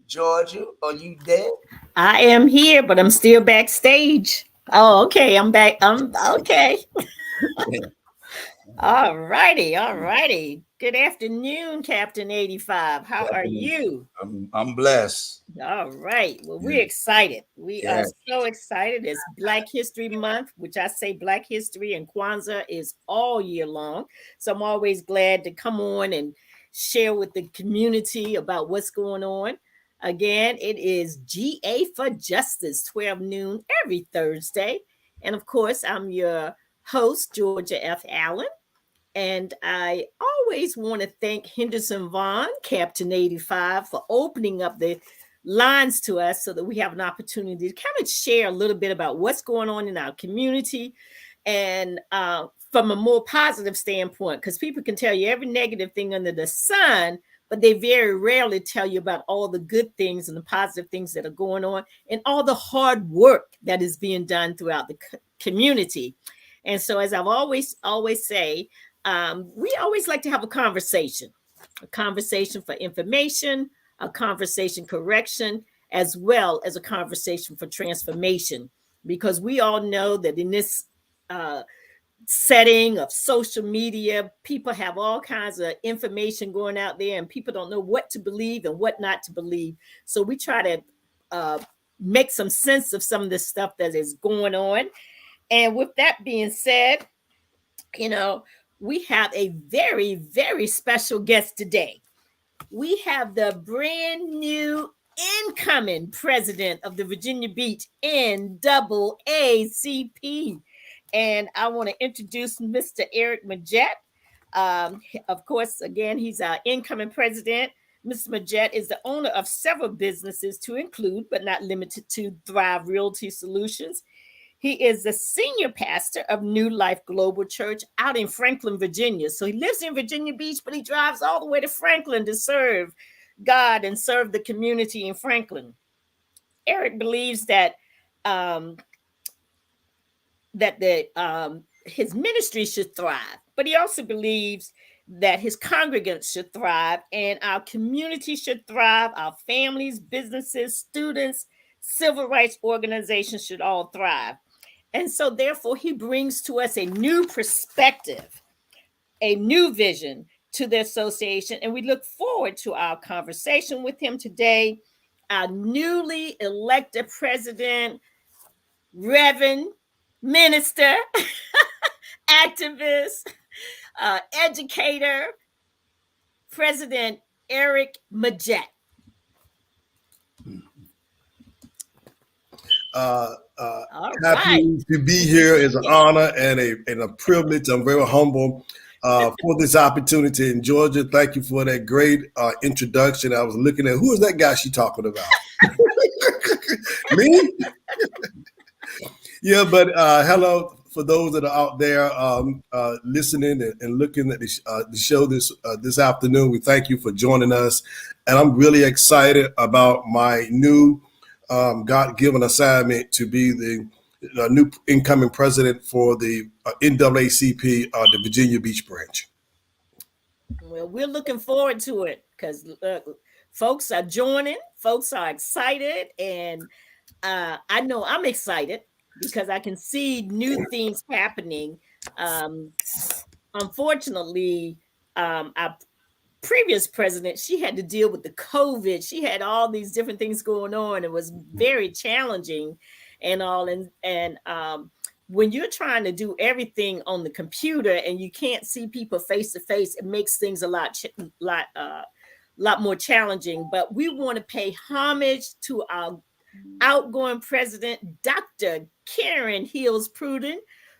Georgia, are you there? I am here, but I'm still backstage. Oh, okay. I'm back. I'm okay. All righty. All righty. Good afternoon, Captain 85. How are you? I'm blessed. All right. Well, Yeah, we're excited. We are yeah. so excited. It's Black History Month, which I say Black History and Kwanzaa is all year long. So I'm always glad to come on and share with the community about what's going on. Again, it is GA for Justice, 12 noon every Thursday. And of course, I'm your host, Georgia F. Allen. And I always want to thank Henderson Vaughn, Captain 85, for opening up the lines to us so that we have an opportunity to kind of share a little bit about what's going on in our community and from a more positive standpoint, because people can tell you every negative thing under the sun, but they very rarely tell you about all the good things and the positive things that are going on and all the hard work that is being done throughout the community. And so, as I've always say, we always like to have a conversation for information, a conversation correction, as well as a conversation for transformation. Because we all know that in this uh, setting of social media, people have all kinds of information going out there, and people don't know what to believe and what not to believe. So we try to uh, make some sense of some of this stuff that is going on. And with that being said, you know, we have a very, very special guest today. We have the brand new incoming president of the Virginia Beach NAACP. And I want to introduce Mr. Eric Majette. Of course, again, he's our incoming president. Mr. Majette is the owner of several businesses to include, but not limited to, Thrive Realty Solutions. He is the senior pastor of New Life Global Church out in Franklin, Virginia. So he lives in Virginia Beach, but he drives all the way to Franklin to serve God and serve the community in Franklin. Eric believes um, that the his ministry should thrive, but he also believes that his congregants should thrive and our community should thrive. Our families, businesses, students, civil rights organizations should all thrive. And so, therefore, he brings to us a new perspective, a new vision to the association. And we look forward to our conversation with him today. Our newly elected president, Reverend Minister, activist, educator, President Eric Majette. All right. Happy to be here. Is an honor and a privilege. I'm very humble for this opportunity in Georgia. Thank you for that great introduction. I was looking at who is that guy she talking about? Me? Yeah, but hello for those that are out there listening and looking at the show this afternoon. We thank you for joining us, and I'm really excited about my new God-given assignment to be the new incoming president for the NAACP, the Virginia Beach branch. Well, we're looking forward to it because folks are joining, folks are excited, and I know I'm excited because I can see new things happening. Um, Unfortunately, our previous president, she had to deal with the COVID. She had all these different things going on. It was very challenging and all. And when you're trying to do everything on the computer and you can't see people face to face, it makes things a lot more challenging. But we want to pay homage to our outgoing president, Dr. Karen Hills Pruden,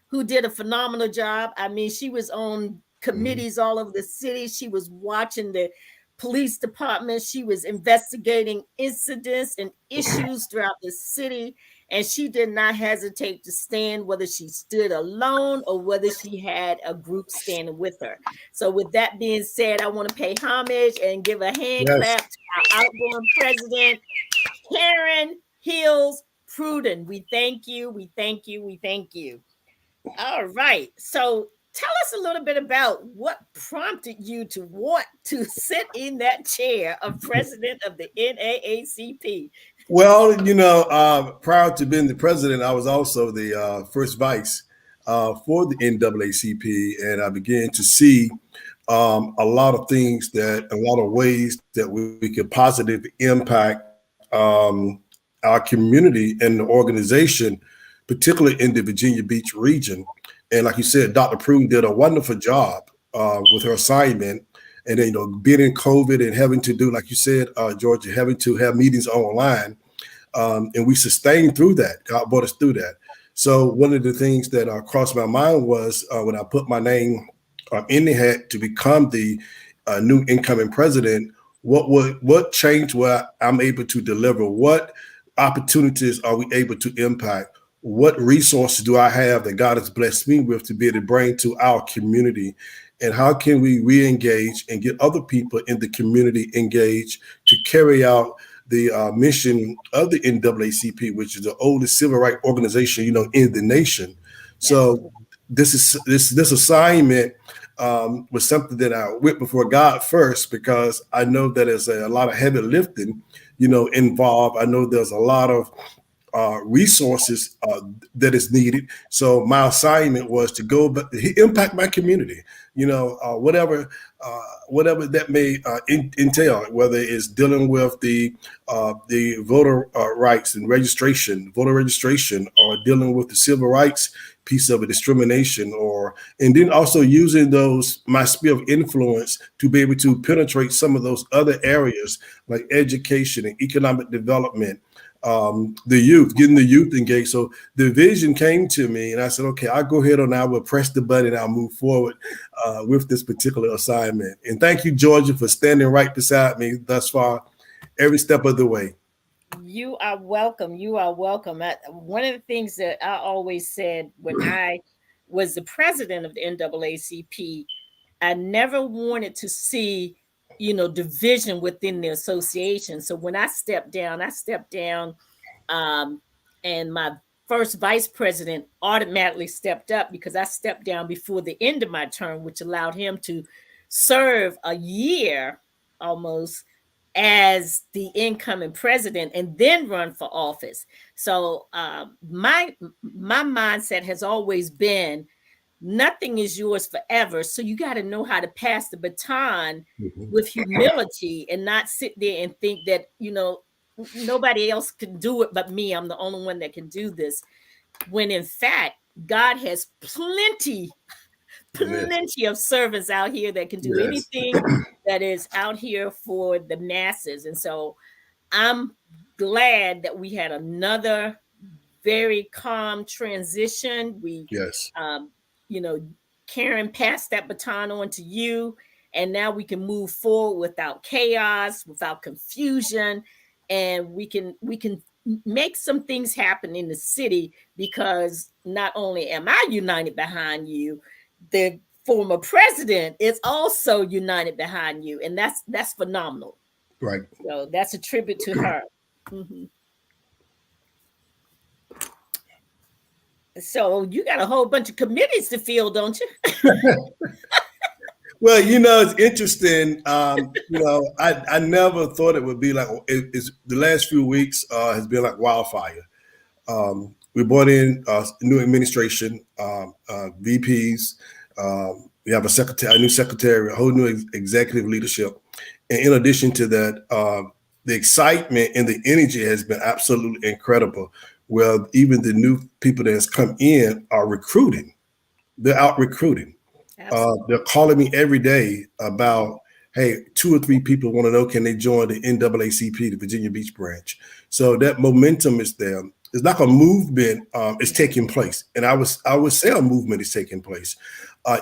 who did a phenomenal job. I mean, she was on committees all over the city. She was watching the police department. She was investigating incidents and issues throughout the city. And she did not hesitate to stand, whether she stood alone or whether she had a group standing with her. So, with that being said, I want to pay homage and give a hand Yes. clap to our outgoing president, Karen Hills Pruden. We thank you. We thank you. We thank you. All right. So tell us a little bit about what prompted you to want to sit in that chair of president of the NAACP. Well, prior to being the president, I was also the first vice for the NAACP, and I began to see a lot of things a lot of ways that we could positively impact our community and the organization, particularly in the Virginia Beach region. And like you said, Dr. Pruden did a wonderful job with her assignment. And then, being in COVID and having to do, like you said, Georgia, having to have meetings online. And we sustained through that. God brought us through that. So one of the things that crossed my mind was when I put my name in the hat to become the new incoming president, what change where I'm able to deliver? What opportunities are we able to impact? What resources do I have that God has blessed me with to be able to bring to our community? And how can we re-engage and get other people in the community engaged to carry out the mission of the NAACP, which is the oldest civil rights organization, in the nation. So this assignment was something that I went before God first, because I know that there's a lot of heavy lifting, involved. I know there's a lot of resources that is needed. So my assignment was to go but impact my community, whatever that may entail, whether it's dealing with the voter rights and voter registration, or dealing with the civil rights piece of a discrimination, and then also using my sphere of influence to be able to penetrate some of those other areas like education and economic development. The youth, getting the youth engaged. So the vision came to me, and I said, okay, I'll go ahead and I will press the button. I'll move forward with this particular assignment. And thank you, Georgia, for standing right beside me thus far, every step of the way. You are welcome. You are welcome. One of the things that I always said when I was the president of the NAACP, I never wanted to see division within the association. So when I stepped down, and my first vice president automatically stepped up because I stepped down before the end of my term, which allowed him to serve a year almost as the incoming president and then run for office. So my mindset has always been, nothing is yours forever. So you got to know how to pass the baton with humility and not sit there and think that, nobody else can do it but me. I'm the only one that can do this. When in fact, God has plenty of servants out here that can do anything that is out here for the masses. And so I'm glad that we had another very calm transition. Karen passed that baton on to you, and now we can move forward without chaos, without confusion, and we can make some things happen in the city, because not only am I united behind you, the former president is also united behind you, and that's phenomenal. Right. So that's a tribute to her. Mm-hmm. So you got a whole bunch of committees to fill, don't you? Well, it's interesting. I never thought it would be like it's the last few weeks has been like wildfire. We brought in new administration, VPs. We have a new secretary, a whole new executive leadership. And in addition to that, the excitement and the energy has been absolutely incredible. Well, even the new people that has come in are recruiting. They're out recruiting. They're calling me every day about, hey, 2 or 3 people want to know, can they join the NAACP, the Virginia Beach branch? So that momentum is there. It's like a movement is taking place. And I would say a movement is taking place.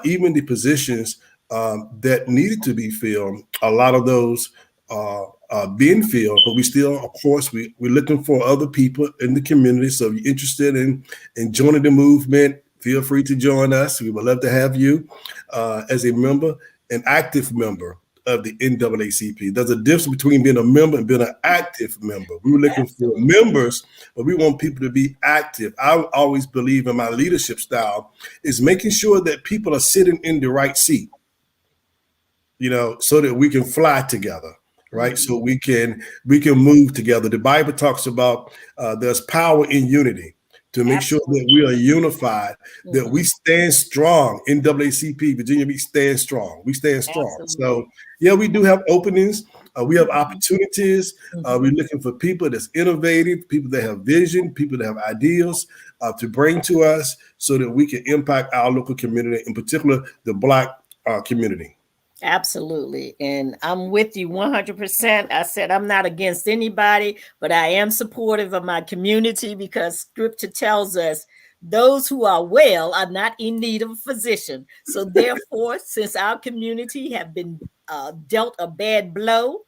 Even the positions that needed to be filled, a lot of those being filled, but we still, of course, we're looking for other people in the community. So if you're interested in joining the movement, feel free to join us. We would love to have you as a member, an active member of the NAACP. There's a difference between being a member and being an active member. We were looking for members, but we want people to be active. I always believe in my leadership style is making sure that people are sitting in the right seat, so that we can fly together. Right. So we can move together. The Bible talks about there's power in unity to make sure that we are unified, that we stand strong. NAACP, Virginia Beach stand strong. We stand strong. So yeah, we do have openings. We have opportunities. We're looking for people that's innovative, people that have vision, people that have ideas to bring to us so that we can impact our local community, in particular, the Black community. Absolutely. And I'm with you 100%. I said, I'm not against anybody, but I am supportive of my community because scripture tells us those who are well are not in need of a physician. So therefore, since our community have been dealt a bad blow,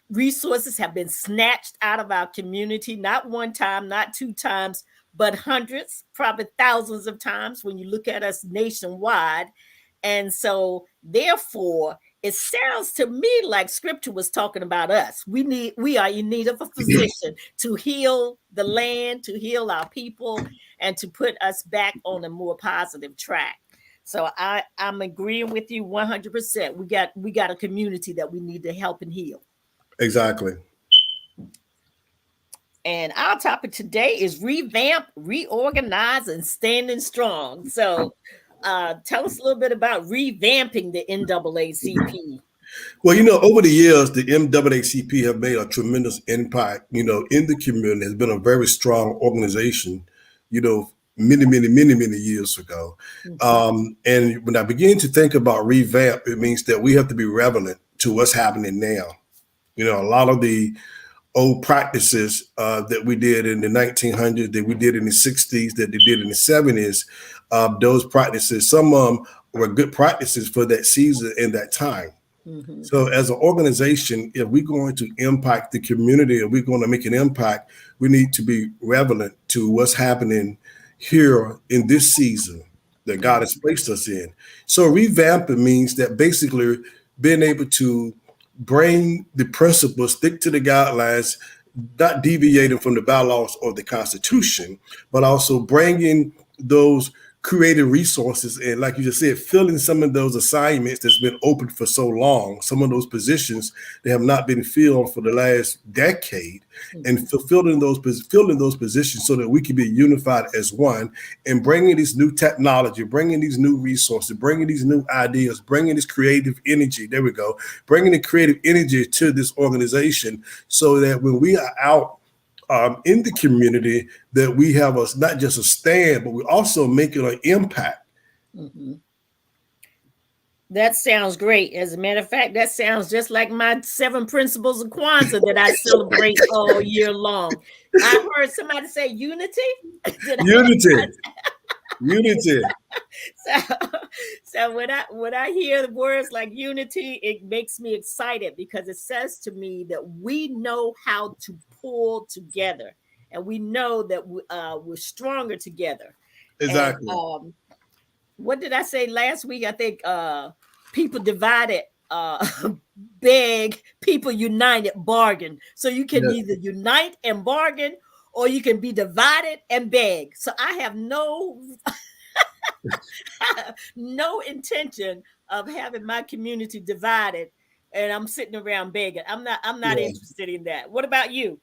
resources have been snatched out of our community, not one time, not two times, but hundreds, probably thousands of times when you look at us nationwide. And so therefore, it sounds to me like scripture was talking about us. We are in need of a physician to heal the land, to heal our people, and to put us back on a more positive track. So I'm agreeing with you 100%. We got a community that we need to help and heal. Exactly. And our topic today is revamp, reorganize, and standing strong. So tell us a little bit about revamping the NAACP. Well, over the years, the NAACP have made a tremendous impact, in the community. It's been a very strong organization, many years ago. And when I begin to think about revamp, it means that we have to be relevant to what's happening now. A lot of the old practices that we did in the 1900s, that we did in the 60s, that they did in the 70s, those practices, some of them were good practices for that season and that time. So as an organization, if we're going to impact the community, if we're going to make an impact, we need to be relevant to what's happening here in this season that God has placed us in. So revamping means that basically being able to bring the principles, stick to the guidelines, not deviating from the bylaws or the Constitution, but also bringing those creative resources and, like you just said, filling some of those assignments that's been open for so long, some of those positions that have not been filled for the last decade, and filling those positions so that we can be unified as one, and bringing this new technology, bringing these new resources, bringing these new ideas, bringing this creative energy, bringing the creative energy to this organization so that when we are out in the community, that we have not just a stand, but we also making an impact. That sounds great. As a matter of fact, that sounds just like my 7 principles of Kwanzaa that I celebrate all year long. I heard somebody say unity. Unity. So when I hear the words like unity, it makes me excited because it says to me that we know how to pull together, and we know that we're stronger together. Exactly. And, what did I say last week? I think people divided beg, people united bargain. So you can either unite and bargain, or you can be divided and beg. So I have no intention of having my community divided, and I'm sitting around begging. I'm not interested in that. What about you?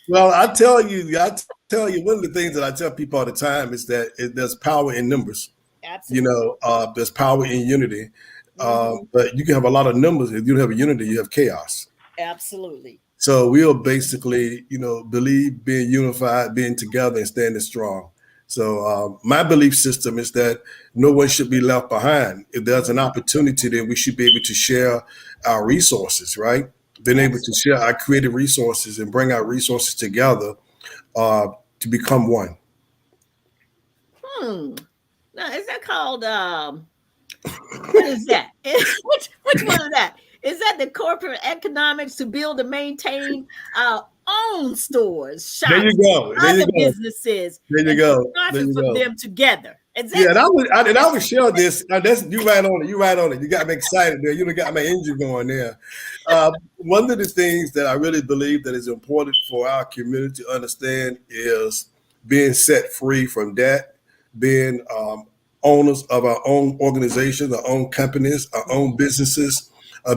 Well, I tell you, one of the things that I tell people all the time is that there's power in numbers. Absolutely. There's power in unity. But you can have a lot of numbers. If you don't have a unity, you have chaos. Absolutely. So we'll basically, believe being unified, being together, and standing strong. So my belief system is that no one should be left behind. If there's an opportunity, then we should be able to share our resources, right? Being able to share our creative resources and bring our resources together to become one. Now, is that called, what is that? Which one is that? Is that the corporate economics to build and maintain our own stores, shops, There you go. other businesses? There you go. Profit from them together. Exactly. Yeah, and I would share this. That's you right on it. You right on it. You got me excited there. You done got my engine going there. One of the things that I really believe that is important for our community to understand is being set free from debt, being owners of our own organizations, our own companies, our own businesses,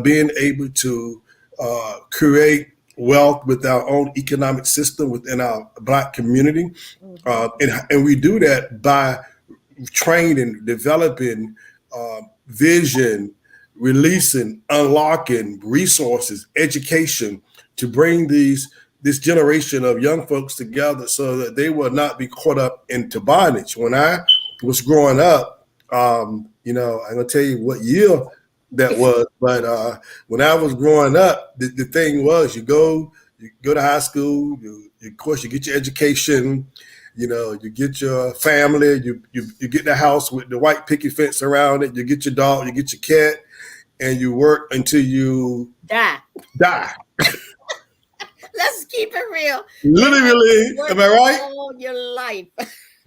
being able to create wealth with our own economic system within our Black community. And we do that by training, developing vision, releasing, unlocking resources, education to bring this generation of young folks together so that they will not be caught up into bondage. When I was growing up, I'm gonna tell you what year that was, but when I was growing up, the thing was you go to high school, of course you get your education. You get your family, you get the house with the white picket fence around it, you get your dog, you get your cat, and you work until you die. Let's keep it real. Literally, am I right? All your life.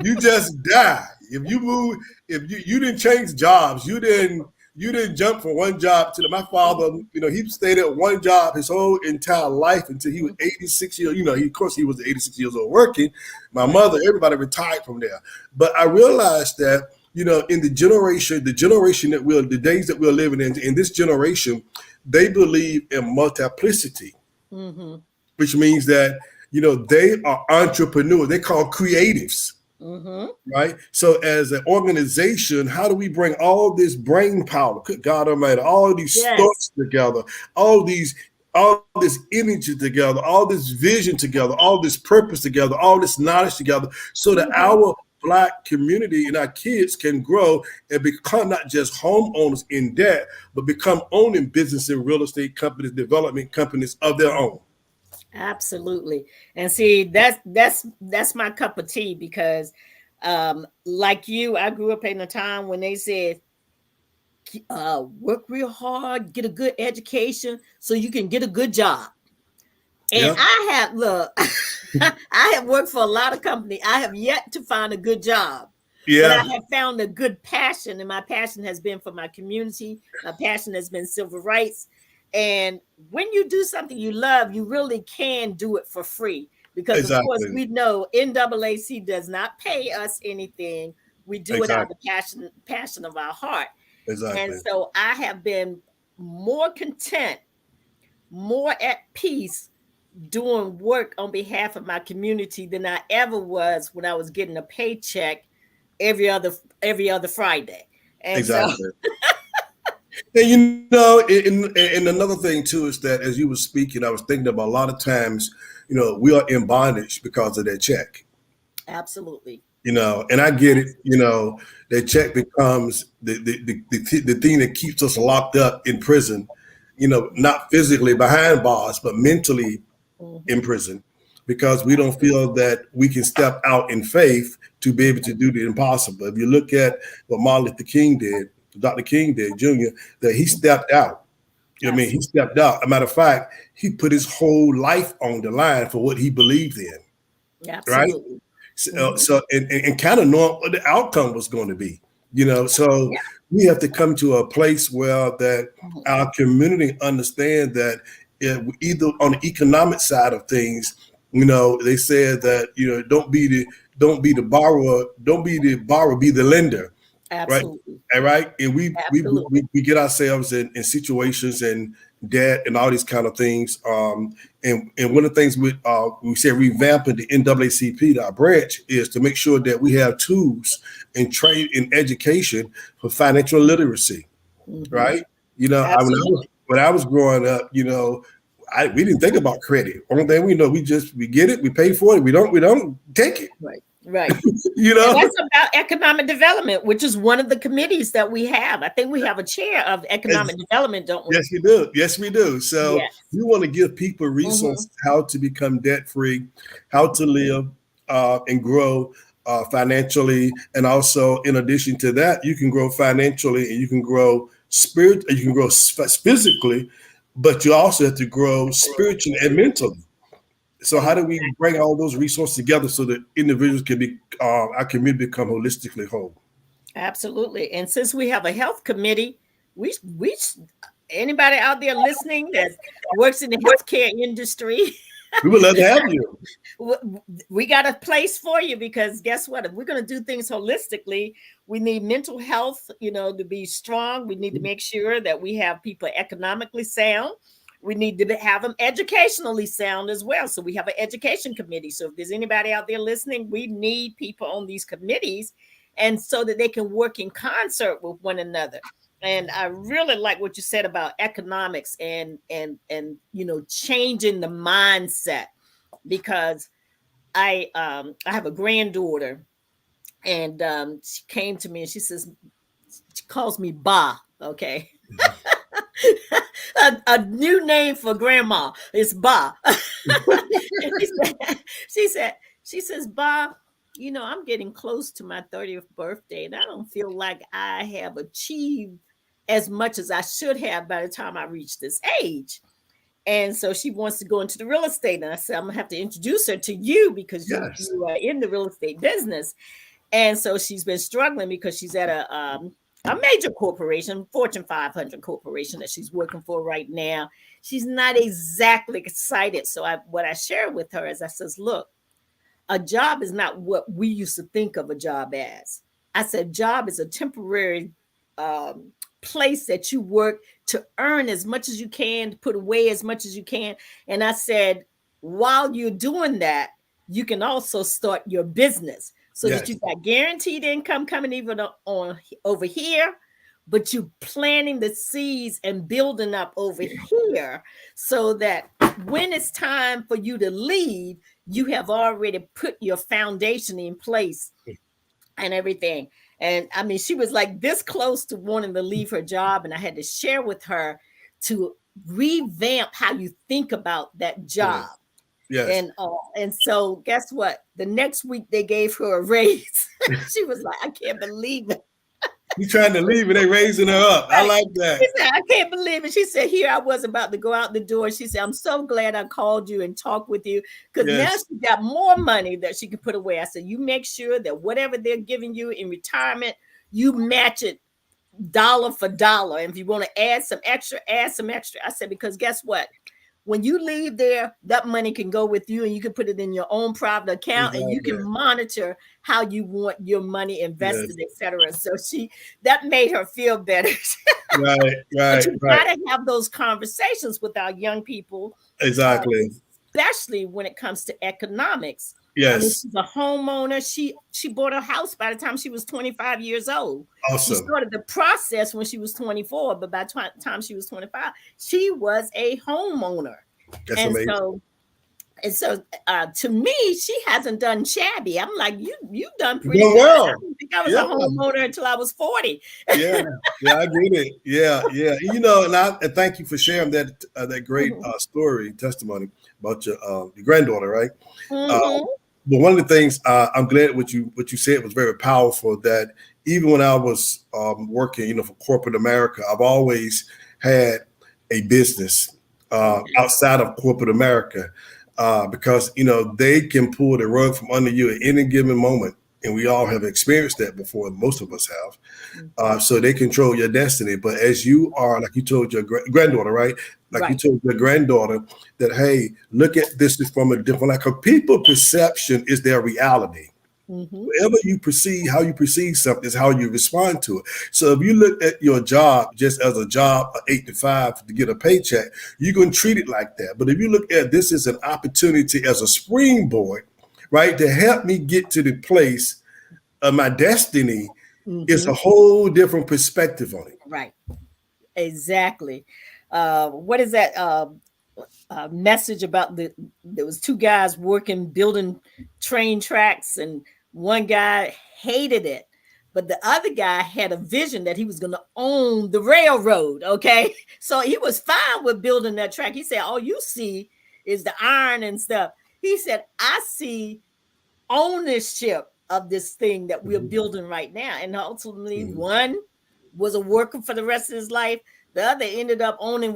You just die. If you move, if you didn't change jobs, you didn't jump from one job to the. My father, he stayed at one job his whole entire life until he was 86 years. Of course, he was 86 years old working. My mother, everybody retired from there. But I realized that, in the days that we're living in this generation, they believe in multiplicity, which means that, they are entrepreneurs. They call creatives. Right. So as an organization, how do we bring all this brain power, good God Almighty, all these thoughts together, all this energy together, all this vision together, all this purpose together, all this knowledge together, so that our Black community and our kids can grow and become not just homeowners in debt, but become owning business and real estate companies, development companies of their own. Absolutely. And see, that's my cup of tea, because like you, I grew up in a time when they said work real hard, get a good education so you can get a good job. And I have worked for a lot of companies. I have yet to find a good job. But I have found a good passion, and my passion has been for my community. My passion has been civil rights. And when you do something you love, you really can do it for free, because of course we know NAACP does not pay us anything. We do it out of the passion of our heart. And so I have been more content, more at peace doing work on behalf of my community than I ever was when I was getting a paycheck every other Friday. And so and and another thing too is that as you were speaking, I was thinking about a lot of times, we are in bondage because of that check. Absolutely. And I get it. That check becomes the thing that keeps us locked up in prison. Not physically behind bars, but mentally in prison, because we don't feel that we can step out in faith to be able to do the impossible. If you look at what Martin Luther King did, Dr. King did, Jr., that he stepped out. He stepped out. As a matter of fact, he put his whole life on the line for what he believed in. Absolutely. Right? So and kind of knowing what the outcome was going to be. So we have to come to a place where that our community understand that either on the economic side of things, they said that, don't be the borrower, be the lender. Absolutely. Right. And we get ourselves in situations and debt and all these kind of things. And one of the things we said revamping the NAACP, our branch, is to make sure that we have tools and trade in education for financial literacy. Right. When I was growing up, we didn't think about credit. Only thing we know, we get it, we pay for it, we don't take it. Right. And that's about economic development, which is one of the committees that we have. I think we have a chair of economic development, don't we? Yes, we do. So we want to give people resources how to become debt free, how to live and grow financially, and also in addition to that, you can grow financially and you can grow physically, but you also have to grow spiritually and mentally. So how do we bring all those resources together so that individuals can be, our community become holistically whole? Absolutely. And since we have a health committee, we anybody out there listening that works in the healthcare industry, We would love to have you. we got a place for you, because guess what? If we're going to do things holistically, we need mental health, to be strong. We need to make sure that we have people economically sound. We need to have them educationally sound as well. So we have an education committee. So if there's anybody out there listening, we need people on these committees, and so that they can work in concert with one another. And I really like what you said about economics and changing the mindset, because I have a granddaughter, and she came to me and she calls me Ba, okay. a new name for grandma is Ba. she says, Ba, I'm getting close to my 30th birthday, and I don't feel like I have achieved as much as I should have by the time I reach this age. And so she wants to go into the real estate. And I said, I'm going to have to introduce her to you, because Yes. you are in the real estate business. And so she's been struggling because she's at a major corporation, Fortune 500 corporation that she's working for right now. She's not exactly excited. So what I shared with her is, I says, look, a job is not what we used to think of a job as. I said, job is a temporary place that you work to earn as much as you can, to put away as much as you can. And I said, while you're doing that, you can also start your business, so that you got guaranteed income coming even on over here, but you're planting the seeds and building up over here, so that when it's time for you to leave, you have already put your foundation in place and everything. And I mean, she was like this close to wanting to leave her job, and I had to share with her to revamp how you think about that job. Yes. And so guess what? The next week they gave her a raise. She was like, I can't believe it. You trying to leave and they raising her up. I like that. She said, I can't believe it. She said, here I was about to go out the door. She said, I'm so glad I called you and talked with you, because now she got more money that she can put away. I said, you make sure that whatever they're giving you in retirement, you match it dollar for dollar. And if you want to add some extra, add some extra. I said, because guess what? When you leave there, that money can go with you, and you can put it in your own private account, and you can monitor how you want your money invested, etc. So that made her feel better. Right. But you gotta have those conversations with our young people. Exactly. Especially when it comes to economics. Yes. I mean, she's a homeowner. She bought a house by the time she was 25 years old. Awesome. She started the process when she was 24, but by the time she was 25, she was a homeowner. That's amazing. So to me, she hasn't done shabby. I'm like, you done pretty good. Well. I didn't think I was a homeowner until I was 40. I get it. Yeah. And thank you for sharing that great story, testimony about your granddaughter, right? Mm-hmm. But one of the things I'm glad what you said was very powerful. That even when I was working, for corporate America, I've always had a business outside of corporate America. Because they can pull the rug from under you at any given moment, and we all have experienced that before. Most of us have. So they control your destiny. But as you are, like you told your granddaughter, right? You told your granddaughter that, hey, look at this from a different. Like, a people perception is their reality. Mm-hmm. Whatever you perceive, how you perceive something is how you respond to it. So if you look at your job just as a job, 8 to 5 to get a paycheck, you're going to treat it like that. But if you look at this as an opportunity, as a springboard, right, to help me get to the place of my destiny, it's a whole different perspective on it. Right. Exactly. What is that message about there was two guys building train tracks, and one guy hated it, but the other guy had a vision that he was going to own the railroad. Okay. So he was fine with building that track. He said, all you see is the iron and stuff. He said, I see ownership of this thing that we're building right now. And ultimately one was a worker for the rest of his life. The other ended up owning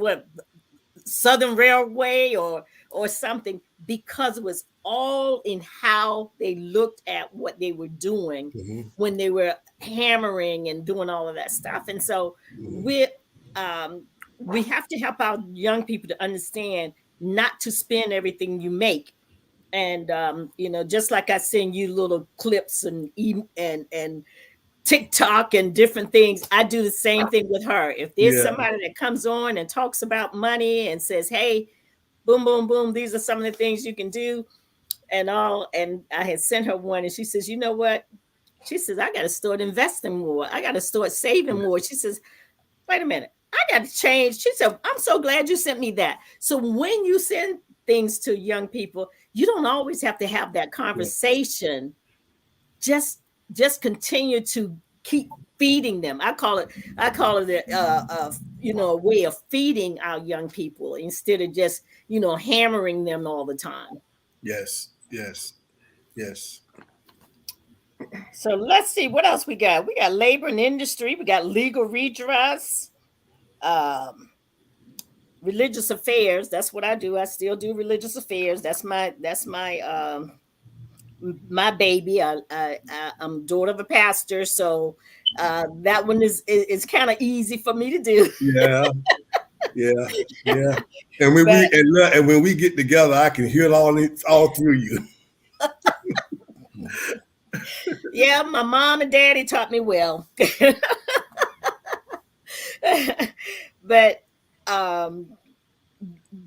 Southern Railway or something. because it was all in how they looked at what they were doing when they were hammering and doing all of that stuff. And so we have to help our young people to understand not to spend everything you make. And just like I send you little clips and TikTok and different things, I do the same thing with her. If there's somebody that comes on and talks about money and says, hey, boom, boom, boom, these are some of the things you can do and all. And I had sent her one and she says, you know what? She says, I got to start investing more. I got to start saving more. She says, wait a minute, I got to change. She said, I'm so glad you sent me that. So when you send things to young people, you don't always have to have that conversation. Just continue to keep feeding them. I call it a way of feeding our young people instead of just hammering them all the time. Yes. So let's see what else we got. We got labor and industry. We got legal redress, religious affairs. That's what I do. I still do religious affairs. That's my baby. I'm daughter of a pastor, so that one is kind of easy for me to do. Yeah. And when we get together, I can hear it all through you. Yeah, my mom and daddy taught me well. But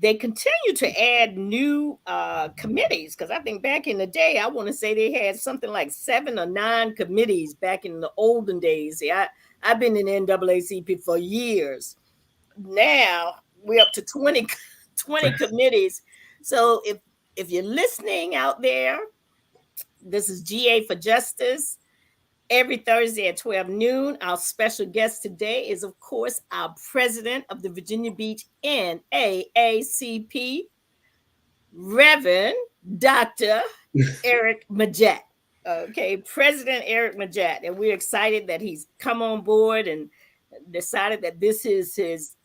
they continue to add new committees, because I think back in the day, I want to say they had something like 7 or 9 committees back in the olden days. I've been in NAACP for years. Now we're up to 20 committees. So if you're listening out there, this is GA for Justice. Every Thursday at 12 noon, our special guest today is, of course, our president of the Virginia Beach NAACP, Reverend Dr. Eric Majette. Okay, President Eric Majette. And we're excited that he's come on board and decided that this is his,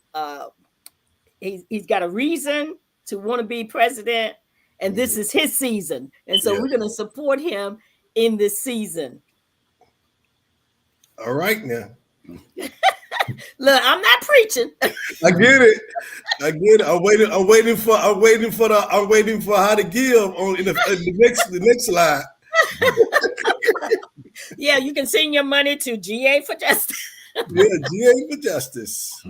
he's got a reason to want to be president, and this is his season. And so we're going to support him in this season. All right now. Look, I'm not preaching. I get it. I'm waiting for how to give on in the next slide. Yeah, you can send your money to GA for Justice. Yeah, GA for Justice.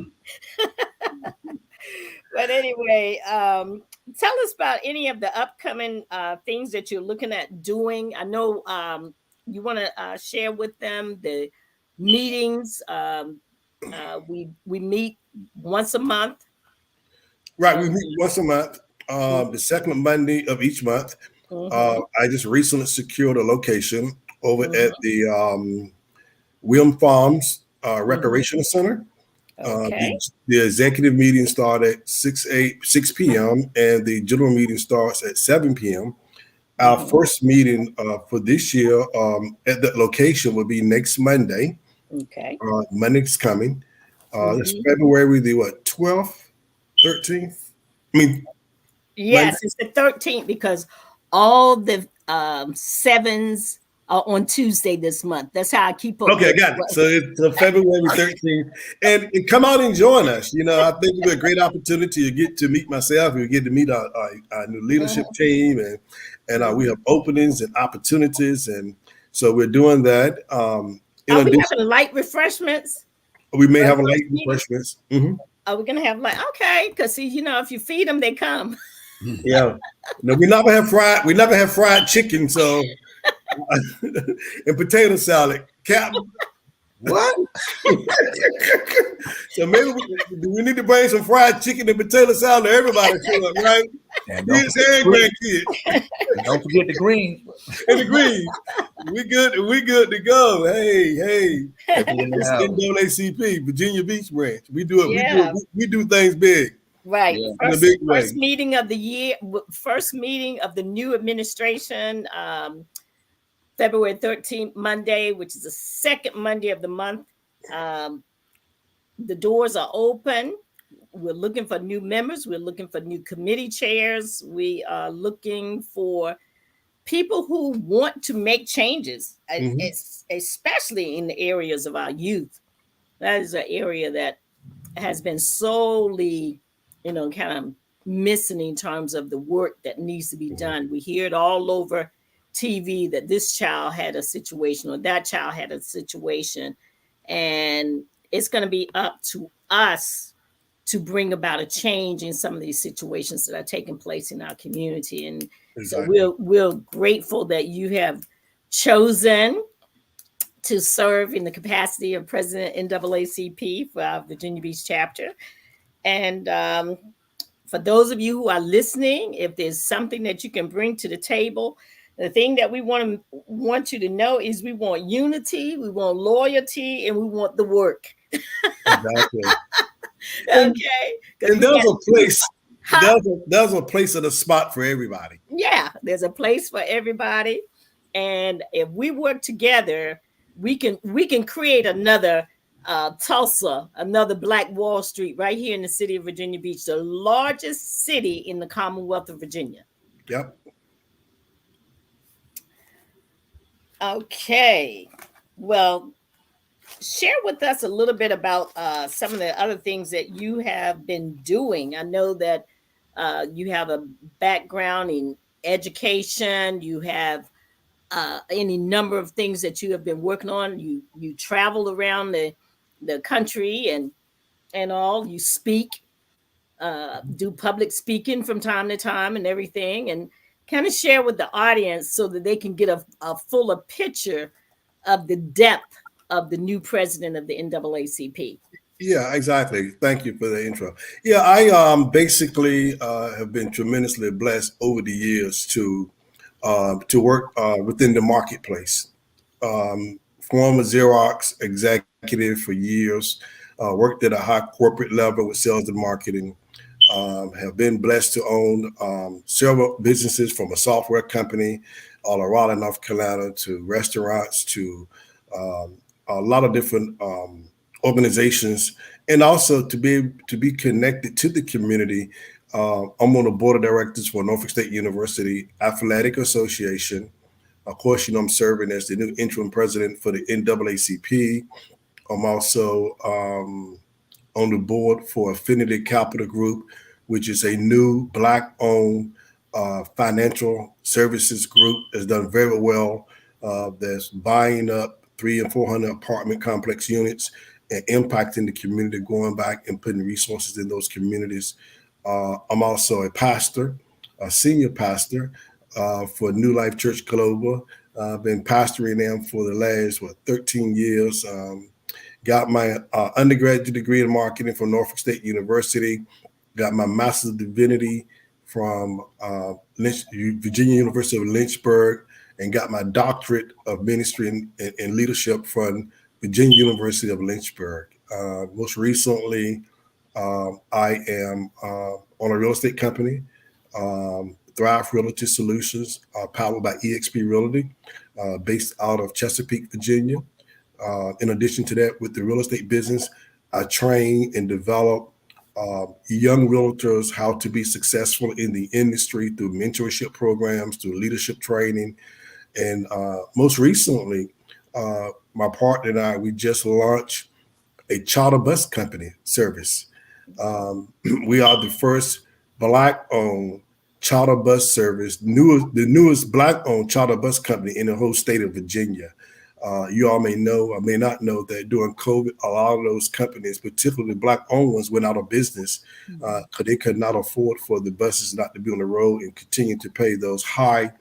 But anyway, tell us about any of the upcoming things that you're looking at doing. I know you want to share with them the meetings. We meet once a month. Right, we meet once a month, the second Monday of each month. I just recently secured a location over at the William Farms Recreation Center. Okay. The executive meeting starts at 6 p.m. and the general meeting starts at 7 p.m. Our first meeting for this year at that location will be next Monday. Okay. Monday's coming. It's February the 12th, 13th. Yes, Monday? It's the 13th because all the 7s are on Tuesday this month. That's how I keep up. Okay, I got it. So it's February 13th. And come out and join us. I think it'll be a great opportunity to get to meet myself. We get to meet our new leadership team, and we have openings and opportunities. And so we're doing that. Are we having light refreshments? We may have light refreshments. Are we gonna have okay? Because if you feed them, they come. Yeah. No, we never have fried chicken, so and potato salad. Captain. What? So maybe we need to bring some fried chicken and potato salad to everybody, right? And don't forget the greens. And the greens. We good to go. Hey. It's NAACP, Virginia Beach branch. We do it. Yeah. We do things big. Right. Yeah. First meeting of the year. First meeting of the new administration. February 13th, Monday, which is the second Monday of the month. The doors are open. we're looking for new members. We're looking for new committee chairs. We are looking for people who want to make changes, especially in the areas of our youth. That is an area that has been solely, kind of missing in terms of the work that needs to be done. We hear it all over TV that this child had a situation or that child had a situation. And it's going to be up to us to bring about a change in some of these situations that are taking place in our community. And so we're grateful that you have chosen to serve in the capacity of President NAACP for our Virginia Beach chapter. And for those of you who are listening, if there's something that you can bring to the table, the thing that we want you to know is we want unity, we want loyalty, and we want the work. Exactly. Okay. And there's a place and a spot for everybody. Yeah, there's a place for everybody. And if we work together, we can create another Tulsa, another Black Wall Street right here in the city of Virginia Beach, the largest city in the Commonwealth of Virginia. Yep. Okay. Well, share with us a little bit about some of the other things that you have been doing. I know that you have a background in education. You have any number of things that you have been working on. You travel around the country and all. You speak, do public speaking from time to time and everything, and kind of share with the audience so that they can get a fuller picture of the depth of the new president of the NAACP. Yeah, exactly. Thank you for the intro. Yeah, I basically have been tremendously blessed over the years to work within the marketplace. Former Xerox executive for years, worked at a high corporate level with sales and marketing. Have been blessed to own several businesses, from a software company all around North Carolina to restaurants to a lot of different organizations, and also to be connected to the community. I'm on the board of directors for Norfolk State University Athletic Association. Of course, I'm serving as the new interim president for the NAACP. I'm also on the board for Affinity Capital Group, which is a new Black-owned financial services group that's done very well. That's buying up 300 and 400 apartment complex units and impacting the community, going back and putting resources in those communities. I'm also a pastor, a senior pastor for New Life Church Global. I've been pastoring them for the last 13 years. Got my undergraduate degree in marketing from Norfolk State University. Got my Master's of Divinity from Virginia University of Lynchburg, and got my doctorate of ministry and leadership from Virginia University of Lynchburg. Most recently, I am on a real estate company, Thrive Realty Solutions, powered by eXp Realty, based out of Chesapeake, Virginia. In addition to that, with the real estate business, I train and develop young realtors how to be successful in the industry through mentorship programs, through leadership training. And most recently, my partner and I, we just launched a charter bus company service. We are the first Black-owned charter bus service, the newest Black-owned charter bus company in the whole state of Virginia. You all may know or may not know that during COVID, a lot of those companies, particularly Black-owned ones, went out of business because they could not afford for the buses not to be on the road and continue to pay those high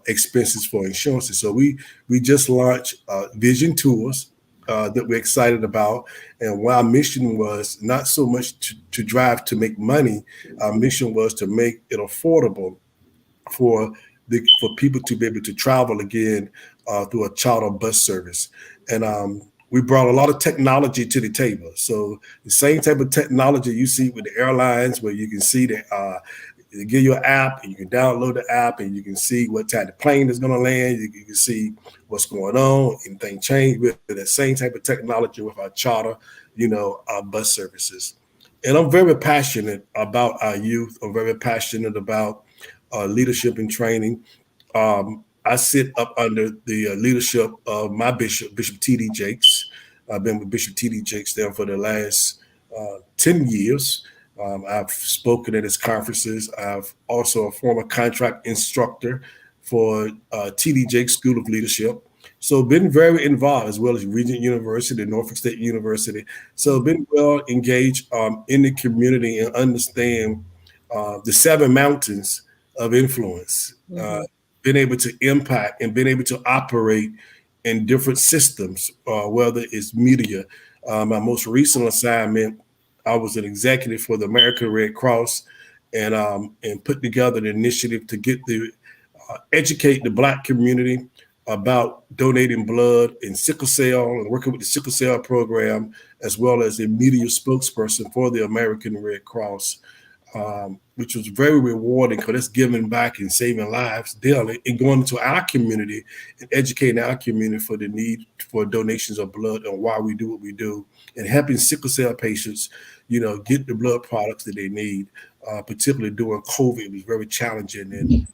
expenses for insurances. So we just launched Vision Tours that we're excited about. And our mission was not so much to drive to make money. Our mission was to make it affordable for people to be able to travel again through a charter bus service. And we brought a lot of technology to the table. So the same type of technology you see with the airlines, where you can see that they give you an app and you can download the app and you can see what time the plane is going to land. You can see what's going on, anything changed. With that same type of technology with our charter, our bus services. And I'm very passionate about our youth. I'm very passionate about leadership and training. I sit up under the leadership of my bishop, Bishop T.D. Jakes. I've been with Bishop T.D. Jakes there for the last 10 years. I've spoken at his conferences. I've also a former contract instructor for T.D. Jakes School of Leadership. So been very involved, as well as Regent University, Norfolk State University. So been well engaged in the community and understand the 7 mountains of influence. Been able to impact and been able to operate in different systems, whether it's media. My most recent assignment, I was an executive for the American Red Cross, and put together an initiative to get the educate the Black community about donating blood in sickle cell and working with the sickle cell program, as well as a media spokesperson for the American Red Cross, which was very rewarding because it's giving back and saving lives daily and going into our community and educating our community for the need for donations of blood and why we do what we do, and helping sickle cell patients, get the blood products that they need, particularly during COVID. It was very challenging, and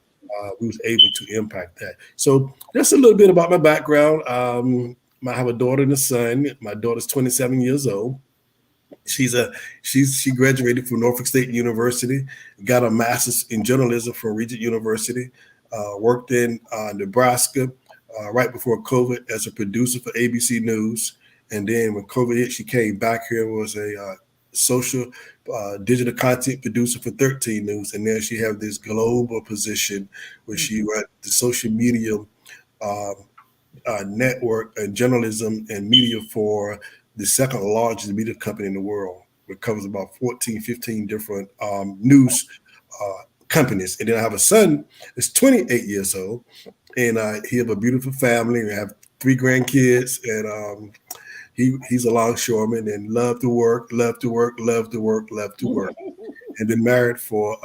we was able to impact that. So that's a little bit about my background. I have a daughter and a son. My daughter's 27 years old. She graduated from Norfolk State University, got a master's in journalism from Regent University, worked in Nebraska right before COVID as a producer for ABC News. And then when COVID hit, she came back here, was a social digital content producer for 13 News. And now she have this global position where she run the social media network and journalism and media for the second largest media company in the world. It covers about 14, 15 different news companies. And then I have a son that's 28 years old, and he have a beautiful family. We have 3 grandkids, and he's a longshoreman and love to work, and been married for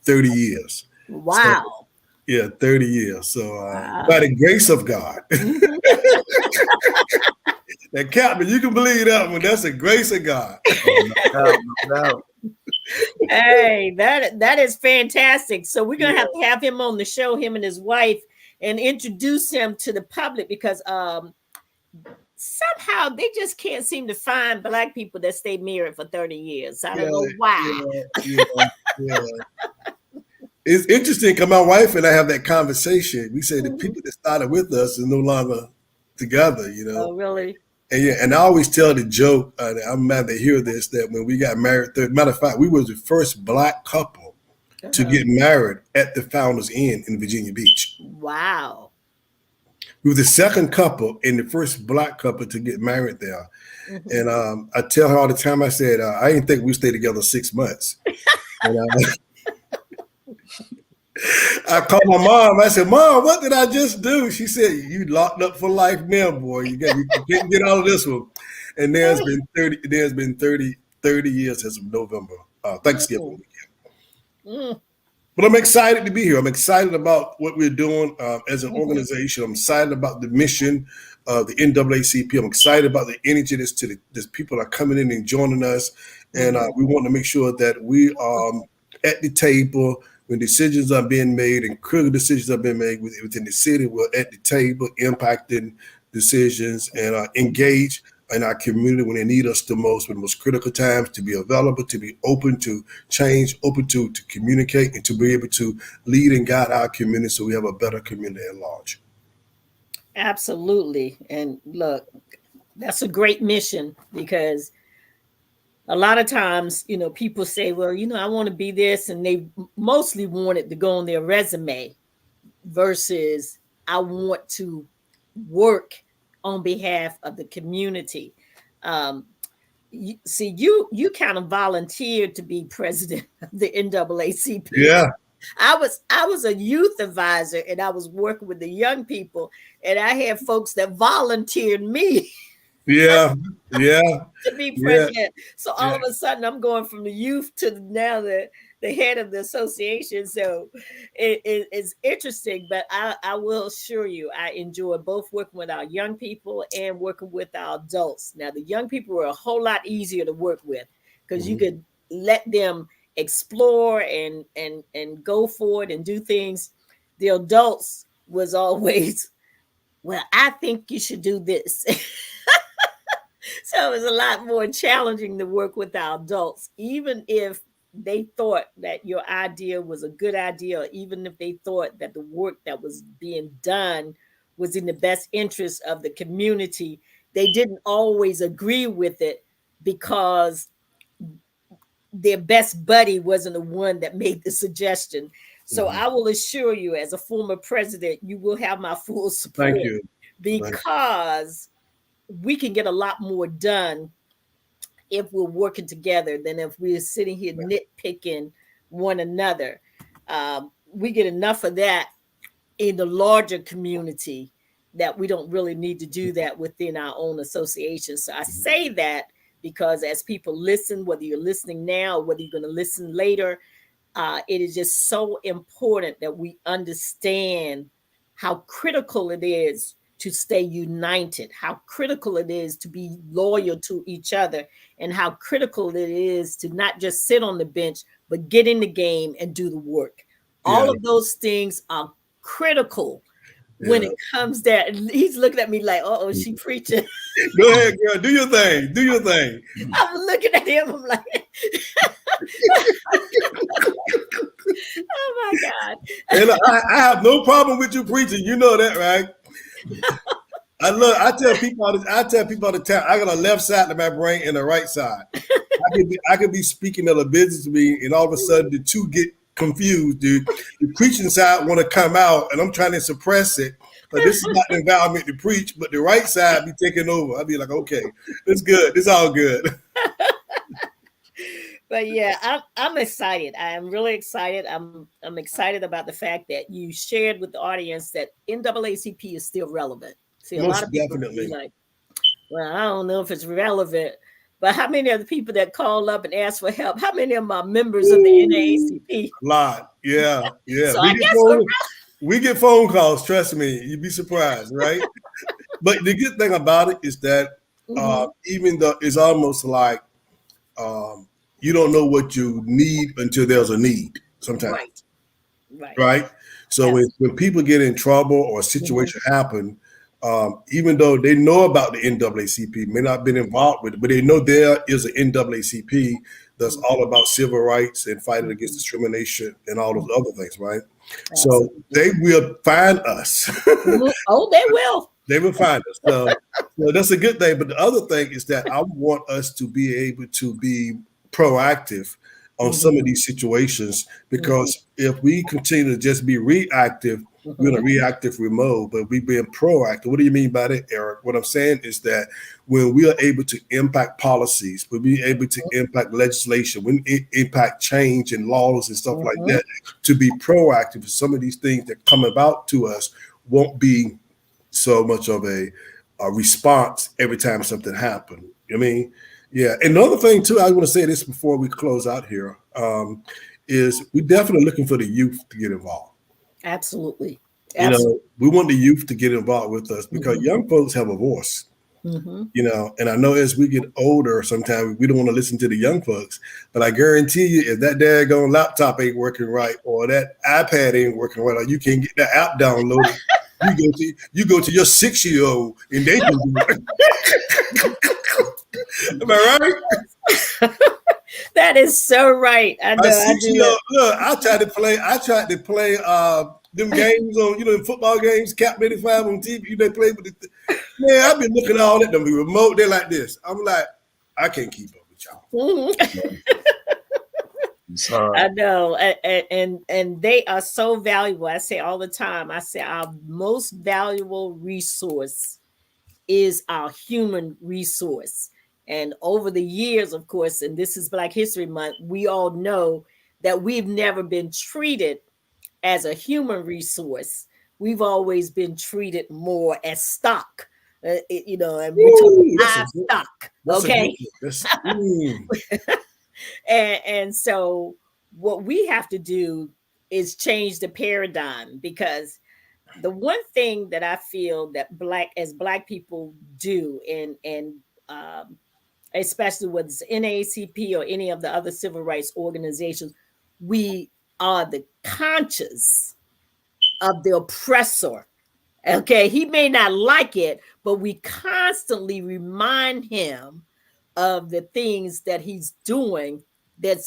30 years. Wow. So, yeah, 30 years. So by the grace of God. That Captain, you can believe that one. That's the grace of God. No. Hey, that is fantastic. So we're gonna have him on the show, him and his wife, and introduce him to the public, because somehow they just can't seem to find Black people that stay married for 30 years. I don't know why. Yeah. It's interesting because my wife and I have that conversation. We say the people that started with us are no longer together, Oh, really? And I always tell the joke, I'm mad to hear this, that when we got married, matter of fact, we was the first Black couple to get married at the Founders Inn in Virginia Beach. Wow. We were the second couple and the first Black couple to get married there. And I tell her all the time, I said, I didn't think we'd stay together 6 months. I called my mom. I said, Mom, what did I just do? She said, you locked up for life now, boy. You can't get out of this one. And there's been 30 years as of November, Thanksgiving weekend. But I'm excited to be here. I'm excited about what we're doing as an organization. I'm excited about the mission of the NAACP. I'm excited about the energy that people are coming in and joining us. And we want to make sure that we are at the table when decisions are being made and critical decisions are being made within the city. We're at the table impacting decisions and engage in our community when they need us the most, when the most critical times, to be available, to be open to change, open to communicate, and to be able to lead and guide our community so we have a better community at large. Absolutely. And look, that's a great mission, because a lot of times, people say, well, I want to be this, and they mostly want it to go on their resume versus I want to work on behalf of the community. You kind of volunteered to be president of the NAACP. Yeah. I was a youth advisor, and I was working with the young people, and I had folks that volunteered me. Yeah. To be president. Yeah. So all of a sudden I'm going from the youth to now the head of the association. So it's interesting, but I will assure you, I enjoy both working with our young people and working with our adults. Now, the young people are a whole lot easier to work with, because you could let them explore and go forward and do things, the adults was always, well, I think you should do this. So it was a lot more challenging to work with our adults, even if they thought that your idea was a good idea, or even if they thought that the work that was being done was in the best interest of the community. They didn't always agree with it because their best buddy wasn't the one that made the suggestion. So I will assure you, as a former president, you will have my full support. Thank you. Because we can get a lot more done if we're working together than if we're sitting here nitpicking one another. We get enough of that in the larger community that we don't really need to do that within our own association. So I say that because as people listen, whether you're listening now or whether you're going to listen later, it is just so important that we understand how critical it is to stay united, how critical it is to be loyal to each other, and how critical it is to not just sit on the bench, but get in the game and do the work. All of those things are critical when it comes there. He's looking at me like, oh, she preaching. Go ahead, girl. Do your thing. Do your thing. I'm looking at him. I'm like, oh my God. And I have no problem with you preaching. You know that, right? I tell people all the time, I got a left side of my brain and a right side. I could be speaking of a business meeting, and all of a sudden the two get confused, dude. The preaching side want to come out, and I'm trying to suppress it. But this is not the environment to preach, but the right side be taking over. I'll be like, okay, it's good. It's all good. But yeah, I'm excited. I am really excited. I'm excited about the fact that you shared with the audience that NAACP is still relevant. See, a lot of people be like, well, I don't know if it's relevant, but how many of the people that call up and ask for help, how many of them are members of the NAACP? A lot. Yeah. So we get phone calls, trust me. You'd be surprised, right? But the good thing about it is that even though it's almost like you don't know what you need until there's a need sometimes. Right? So when people get in trouble or a situation happen, even though they know about the NAACP, may not have been involved with it, but they know there is an NAACP that's all about civil rights and fighting against discrimination and all those other things, right? So they will find us. Oh, they will. They will find us. So that's a good thing. But the other thing is that I want us to be able to be proactive on some of these situations, because if we continue to just be reactive, we're in a reactive mode, but we being proactive. What do you mean by that, Eric? What I'm saying is that when we are able to impact policies, we'll be able to impact legislation, when impact change in laws and stuff like that, to be proactive. Some of these things that come about to us won't be so much of a response every time something happens. I mean, yeah. And another thing too, I want to say this before we close out here, is we're definitely looking for the youth to get involved. Absolutely. You know, we want the youth to get involved with us because young folks have a voice. You know, and I know as we get older, sometimes we don't want to listen to the young folks, but I guarantee you, if that daggone laptop ain't working right, or that iPad ain't working right, or you can't get that app downloaded, you go to your 6-year-old and they can do it. Am I right? That is so right. I know. Look, I tried to play them games on, in football games, Cap 85 on TV. They play with man, I've been looking all at them remote. They're like this. I'm like, I can't keep up with y'all. I know, and they are so valuable. I say all the time. I say our most valuable resource is our human resource. And over the years, of course, and this is Black History Month, we all know that we've never been treated as a human resource. We've always been treated more as stock, and we talk stock. Okay. And so what we have to do is change the paradigm, because the one thing that I feel that Black people do, and especially whether it's NAACP or any of the other civil rights organizations, we are the conscious of the oppressor. Okay, he may not like it, but we constantly remind him of the things that he's doing that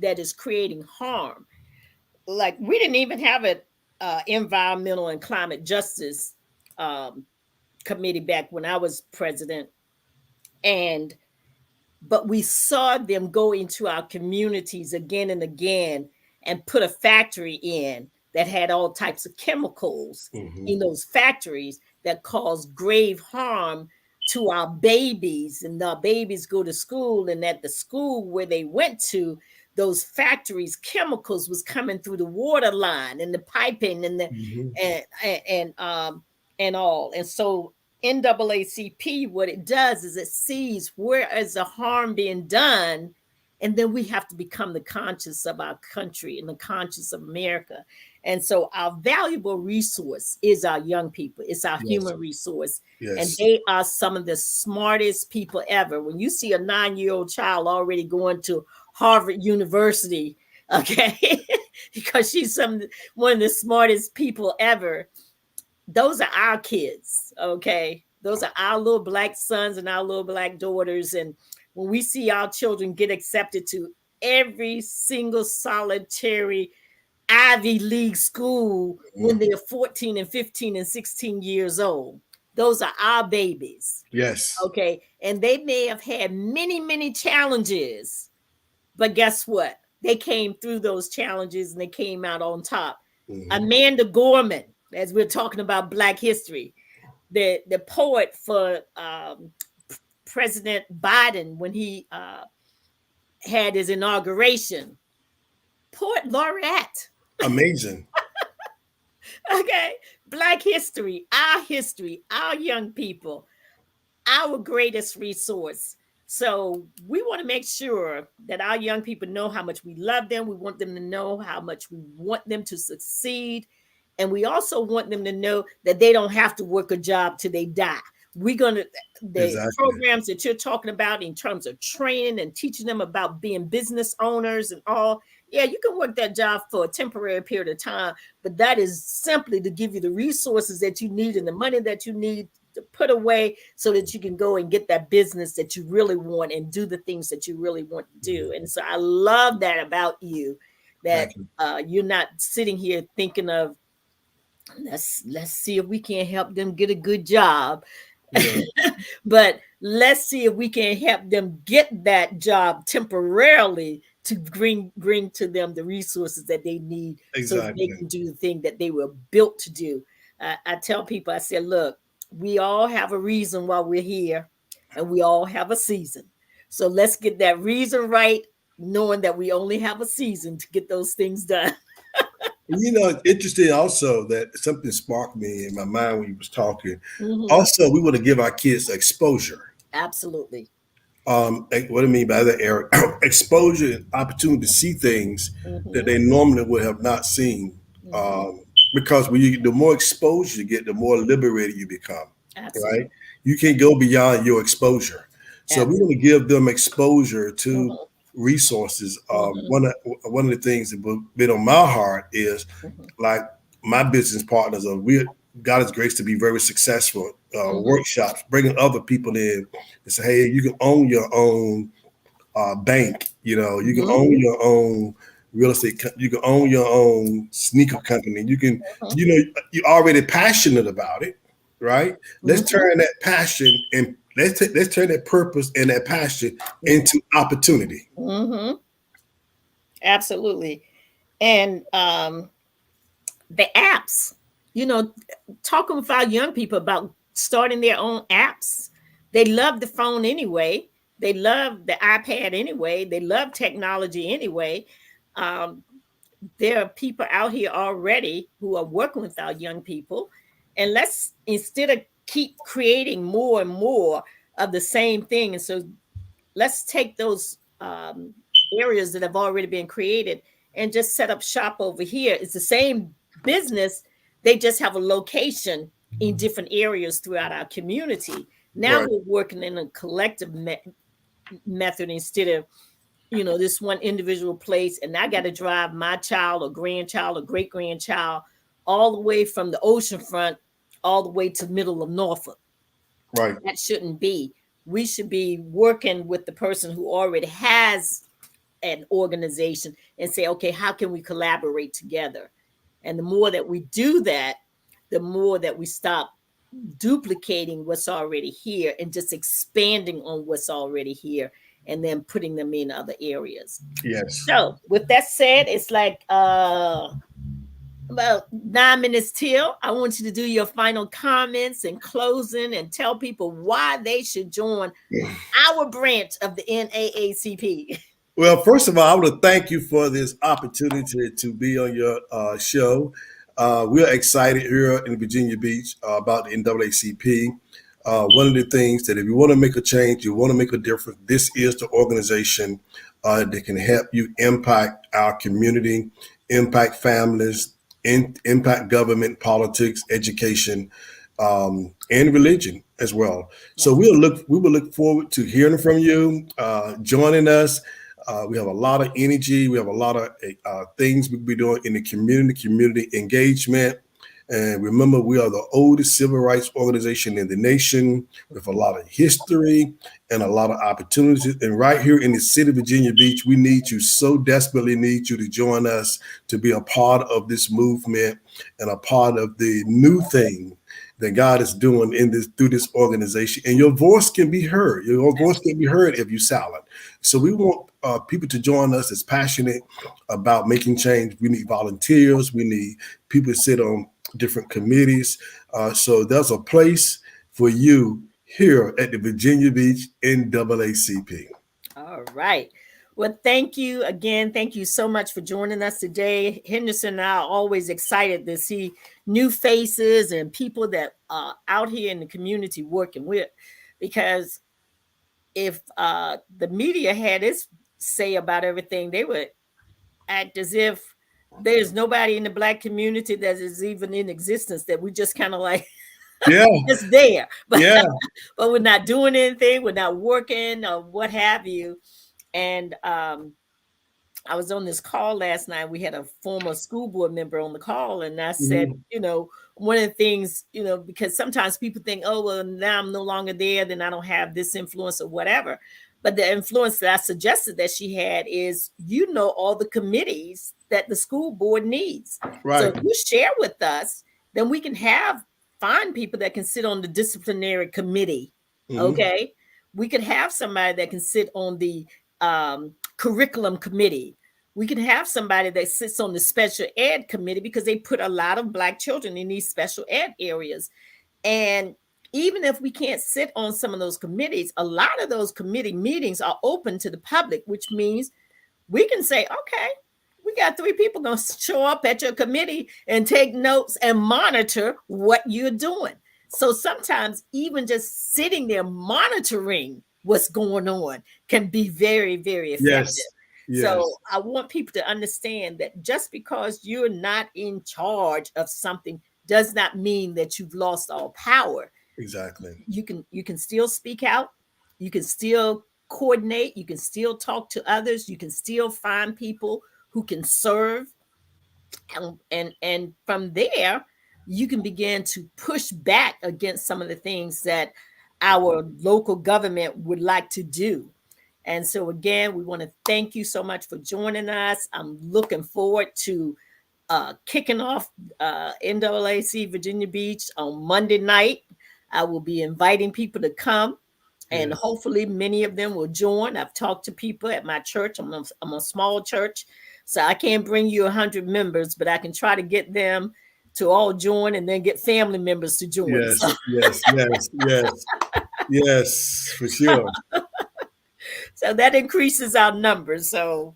is creating harm. Like we didn't even have an environmental and climate justice um, committee back when I was president, and but we saw them go into our communities again and again and put a factory in that had all types of chemicals in those factories that caused grave harm to our babies. And the babies go to school, and at the school where they went to, those factories chemicals was coming through the water line and the piping and the and all. And so NAACP, what it does is it sees where is the harm being done, and then we have to become the conscious of our country and the conscious of America. And so our valuable resource is our young people. It's our human resource. And they are some of the smartest people ever. When you see a 9-year-old child already going to Harvard University, okay, because she's one of the smartest people ever, those are our kids, okay? Those are our little black sons and our little black daughters. And when we see our children get accepted to every single solitary Ivy League school when they're 14 and 15 and 16 years old, those are our babies. Yes. Okay. And they may have had many, many challenges, but guess what? They came through those challenges and they came out on top. Amanda Gorman, as we're talking about Black history, the poet for President Biden when he had his inauguration, poet laureate. Amazing. Okay, Black history, our young people, our greatest resource. So we want to make sure that our young people know how much we love them. We want them to know how much we want them to succeed. And we also want them to know that they don't have to work a job till they die. We're going to, the programs that you're talking about in terms of training and teaching them about being business owners and all, yeah, you can work that job for a temporary period of time, but that is simply to give you the resources that you need and the money that you need to put away so that you can go and get that business that you really want and do the things that you really want to do. And so I love that about you, that you're not sitting here thinking of, let's see if we can help them get a good job. Yeah. But let's see if we can help them get that job temporarily to bring to them the resources that they need so that they can do the thing that they were built to do. I tell people, I said, look, we all have a reason why we're here and we all have a season. So let's get that reason right, knowing that we only have a season to get those things done. You know, it's interesting also that something sparked me in my mind when you was talking. Also, we want to give our kids exposure. Absolutely. What I mean by that, Eric, exposure and opportunity to see things that they normally would have not seen. Because the more exposure you get, the more liberated you become. Absolutely. Right? You can't go beyond your exposure. So we want to give them exposure to resources. One of the things that been on my heart is like my business partners are God is grace to be very successful. Workshops, bringing other people in and say, hey, you can own your own bank. You know, you can own your own real estate. You can own your own sneaker company. You can, you know, you're already passionate about it, right? Let's turn that passion and let's turn that purpose and that passion into opportunity. Absolutely. And the apps, you know, talking with our young people about starting their own apps. They love the phone anyway. They love the iPad anyway. They love technology anyway. There are people out here already who are working with our young people. And let's, instead of keep creating more and more of the same thing. And so let's take those areas that have already been created and just set up shop over here. It's the same business. They just have a location in different areas throughout our community. Now we're working in a collective method instead of, this one individual place. And I got to drive my child or grandchild or great grandchild all the way from the ocean front all the way to middle of Norfolk. Right. That shouldn't be. We should be working with the person who already has an organization and say, okay, how can we collaborate together? And the more that we do that, the more that we stop duplicating what's already here and just expanding on what's already here and then putting them in other areas. Yes. So with that said, it's like about 9 minutes till. I want you to do your final comments and closing and tell people why they should join our branch of the NAACP. Well, first of all, I want to thank you for this opportunity to be on your show. We're excited here in Virginia Beach about the NAACP. One of the things that if you want to make a change, you want to make a difference, this is the organization that can help you impact our community, impact families, impact government, politics, education, and religion as well. So we will look forward to hearing from you, joining us. We have a lot of energy. We have a lot of things we'll be doing in the community engagement. And remember, we are the oldest civil rights organization in the nation with a lot of history and a lot of opportunities. And right here in the city of Virginia Beach, we need you, so desperately need you to join us, to be a part of this movement and a part of the new thing that God is doing through this organization. And your voice can be heard. Your voice can be heard if you're silent. So we want people to join us that's passionate about making change. We need volunteers. We need people to sit on different committees. So there's a place for you here at the Virginia Beach NAACP. All right. Well, thank you again. Thank you so much for joining us today. Henderson and I are always excited to see new faces and people that are out here in the community working with, because if the media had its say about everything, they would act as if there's nobody in the Black community that is even in existence, that we just kind of like, it's there, but but we're not doing anything, we're not working or what have you. And I was on this call last night. We had a former school board member on the call, and I said, one of the things, because sometimes people think, oh, well, now I'm no longer there, then I don't have this influence or whatever. But the influence that I suggested that she had is, all the committees that the school board needs. Right. So if you share with us, then we can find people that can sit on the disciplinary committee. Mm-hmm. Okay. We could have somebody that can sit on the curriculum committee. We can have somebody that sits on the special ed committee, because they put a lot of Black children in these special ed areas. And even if we can't sit on some of those committees, a lot of those committee meetings are open to the public, which means we can say, okay, we got 3 people going to show up at your committee and take notes and monitor what you're doing. So sometimes even just sitting there monitoring what's going on can be very, very effective. Yes. So I want people to understand that just because you're not in charge of something does not mean that you've lost all power. Exactly. You can still speak out. You can still coordinate. You can still talk to others. You can still find people who can serve. And from there, you can begin to push back against some of the things that our local government would like to do. And so again, we want to thank you so much for joining us. I'm looking forward to kicking off NAACP Virginia Beach on Monday night. I will be inviting people to come, and hopefully many of them will join. I've talked to people at my church. I'm a small church, so I can't bring you 100 members, but I can try to get them to all join and then get family members to join. Yes, for sure. So that increases our numbers. So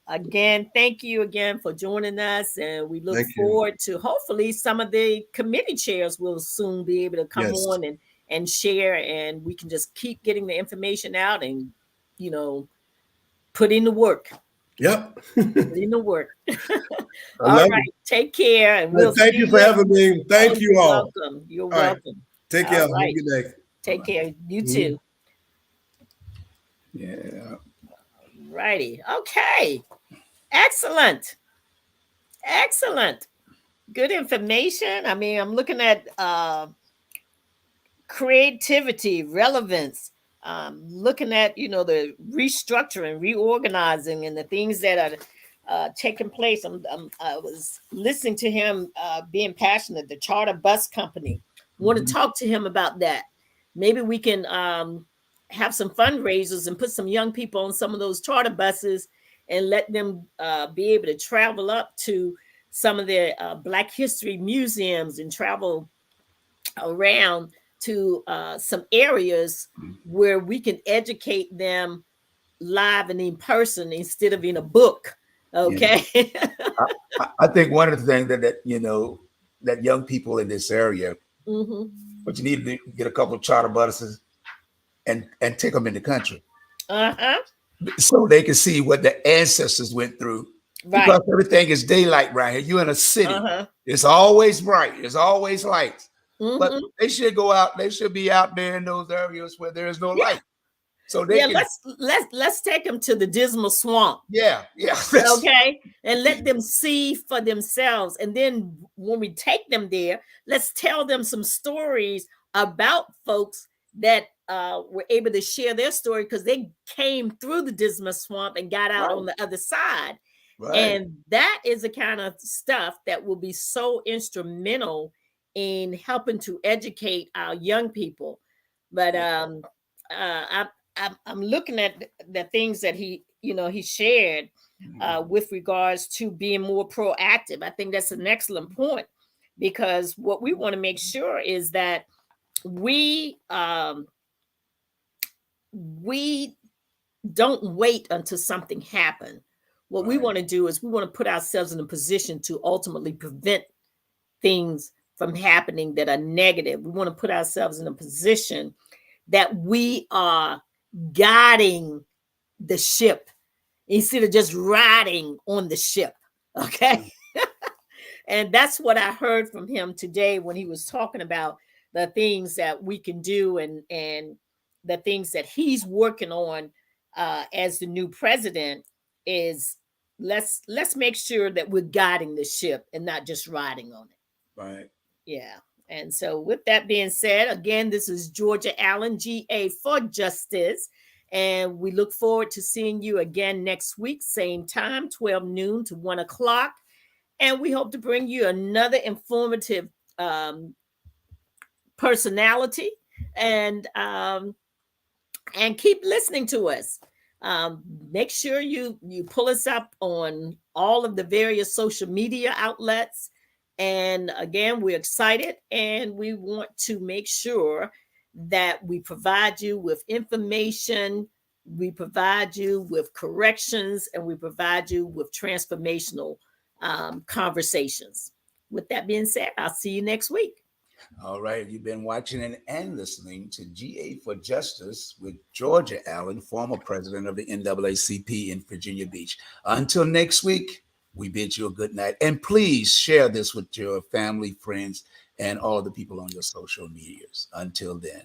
again, thank you again for joining us. And we look forward to hopefully some of the committee chairs will soon be able to come on and share, and we can just keep getting the information out and, put in the work. Yep. Put in the work. All right. Take care. And we'll thank you for having me. Thank you all. Welcome. You're welcome. Take care. Have a good day. Take care. You too. Yeah. Righty. Okay. Excellent. Excellent. Good information. I mean, I'm looking at creativity, relevance, looking at, the restructuring, reorganizing, and the things that are taking place. I was listening to him being passionate, the charter bus company. Want to talk to him about that. Maybe we can have some fundraisers and put some young people on some of those charter buses and let them be able to travel up to some of the Black history museums and travel around to some areas where we can educate them live and in person instead of in a book. Okay. Yeah. I think one of the things that that young people in this area, but you need to get a couple of charter buses and take them in the country so they can see what the ancestors went through. Right. Because everything is daylight right here. You're in a city. It's always bright. It's always lights. But they should go out. They should be out there in those areas where there is no light. So they can, let's take them to the Dismal Swamp. Yeah. Okay, and let them see for themselves. And then when we take them there, let's tell them some stories about folks that were able to share their story because they came through the Dismal Swamp and got out on the other side. Right. And that is the kind of stuff that will be so instrumental in helping to educate our young people. But I'm looking at the things that he shared with regards to being more proactive. I think that's an excellent point, because what we want to make sure is that we don't wait until something happens. What we want to do is we want to put ourselves in a position to ultimately prevent things from happening that are negative. We want to put ourselves in a position that we are guiding the ship instead of just riding on the ship. Okay. And that's what I heard from him today when he was talking about the things that we can do and the things that he's working on as the new president is let's make sure that we're guiding the ship and not just riding on it. Right. Yeah. And so with that being said, again, this is Georgia Allen, GA for Justice. And we look forward to seeing you again next week, same time, 12 noon to 1 o'clock. And we hope to bring you another informative personality and keep listening to us. Make sure you pull us up on all of the various social media outlets. And again, we're excited and we want to make sure that we provide you with information, we provide you with corrections, and we provide you with transformational conversations. With that being said, I'll see you next week. All right. You've been watching and listening to GA for Justice with Georgia Allen, former president of the NAACP in Virginia Beach. Until next week, we bid you a good night. And please share this with your family, friends, and all the people on your social medias. Until then.